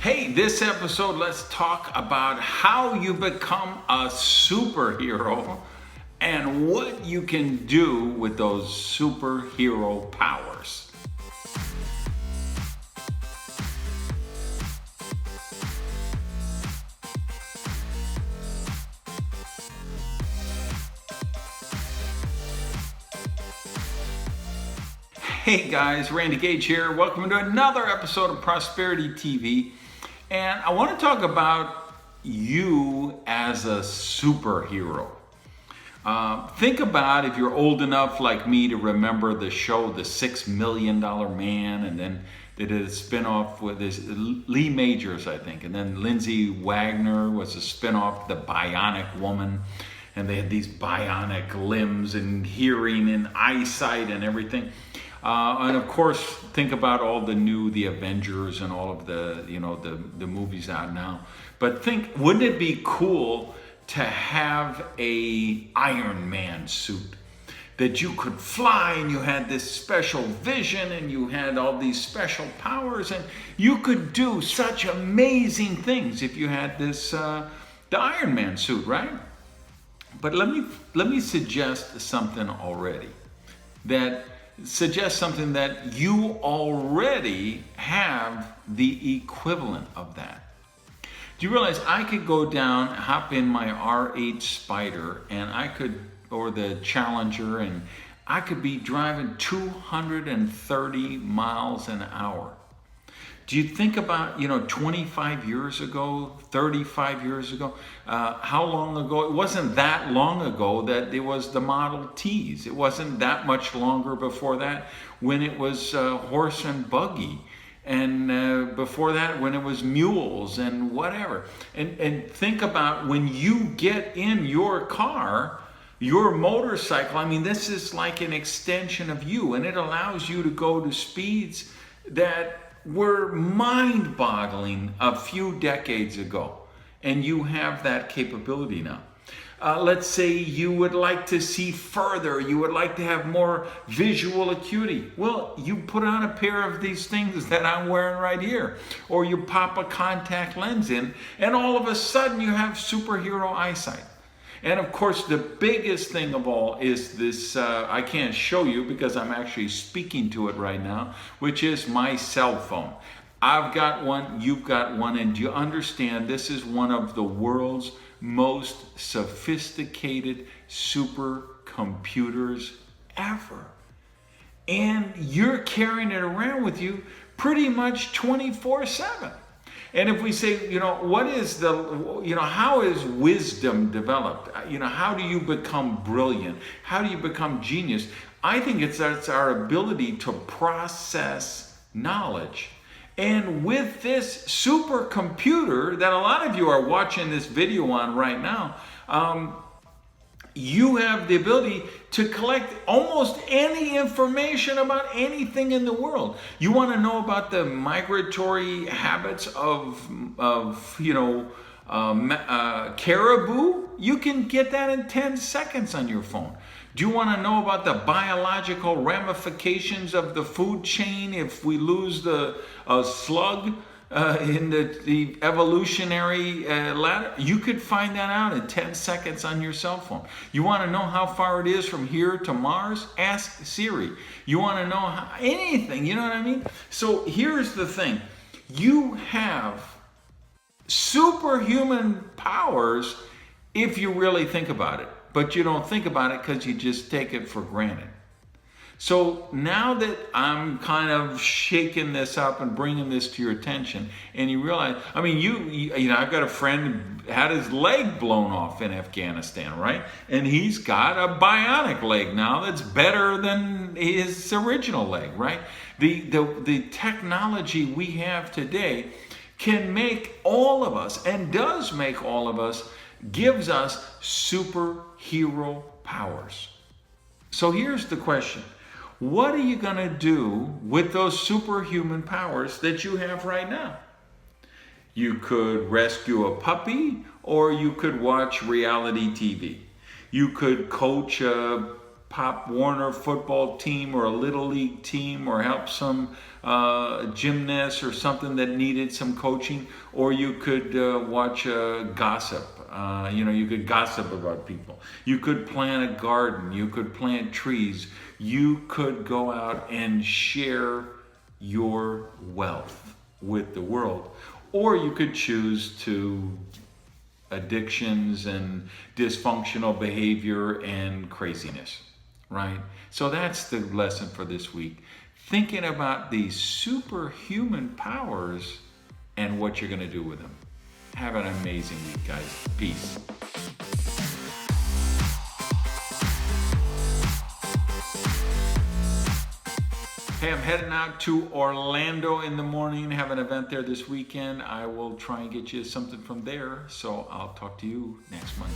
Hey, this episode, let's talk about how you become a superhero and what you can do with those superhero powers. Hey guys, Randy Gage here. Welcome to another episode of Prosperity TV. And I want to talk about you as a superhero. Think about if you're old enough like me to remember the show The $6 Million Man, and then they did a spin-off with this Lee Majors, I think, and then Lindsay Wagner was a spin-off, The Bionic Woman, and they had these bionic limbs and hearing and eyesight and everything. And of course, think about all the Avengers and all of the movies out now. But think, wouldn't it be cool to have a Iron Man suit that you could fly and you had this special vision and you had all these special powers and you could do such amazing things if you had this the Iron Man suit, right? But let me suggest something that you already have the equivalent of that. Do you realize I could go down, hop in my R8 Spider, and or the Challenger, and I could be driving 230 miles an hour. Do you think about, 25 years ago, 35 years ago, how long ago? It wasn't that long ago that there was the Model Ts. It wasn't that much longer before that when it was horse and buggy. And before that when it was mules and whatever. And think about when you get in your car, your motorcycle, this is like an extension of you, and it allows you to go to speeds that were mind-boggling a few decades ago, and you have that capability now. Let's say you would like to see further, you would like to have more visual acuity. Well, you put on a pair of these things that I'm wearing right here, or you pop a contact lens in, and all of a sudden you have superhero eyesight. And of course, the biggest thing of all is this, I can't show you because I'm actually speaking to it right now, which is my cell phone. I've got one, you've got one, and do you understand this is one of the world's most sophisticated supercomputers ever. And you're carrying it around with you pretty much 24/7. And if we say, what is how is wisdom developed? How do you become brilliant? How do you become genius? I think it's our ability to process knowledge. And with this supercomputer that a lot of you are watching this video on right now, you have the ability to collect almost any information about anything in the world. You want to know about the migratory habits of caribou? You can get that in 10 seconds on your phone. Do you want to know about the biological ramifications of the food chain if we lose the slug in the evolutionary ladder? You could find that out in 10 seconds on your cell phone. You want to know how far it is from here to Mars? Ask Siri. You want to know anything, you know what I mean? So here's the thing. You have superhuman powers if you really think about it. But you don't think about it because you just take it for granted. So now that I'm kind of shaking this up and bringing this to your attention, and you realize, I've got a friend who had his leg blown off in Afghanistan, right? And he's got a bionic leg now that's better than his original leg, right? The technology we have today can make all of us, and does make all of us, gives us superhero powers. So here's the question. What are you going to do with those superhuman powers that you have right now? You could rescue a puppy, or you could watch reality TV. You could coach a Pop Warner football team or a little league team, or help some gymnast or something that needed some coaching, or you could watch gossip. You could gossip about people. You could plant a garden. You could plant trees. You could go out and share your wealth with the world. Or you could choose to addictions and dysfunctional behavior and craziness, right? So that's the lesson for this week. Thinking about these superhuman powers and what you're going to do with them. Have an amazing week, guys. Peace. Hey, I'm heading out to Orlando in the morning, have an event there this weekend. I will try and get you something from there, so I'll talk to you next Monday.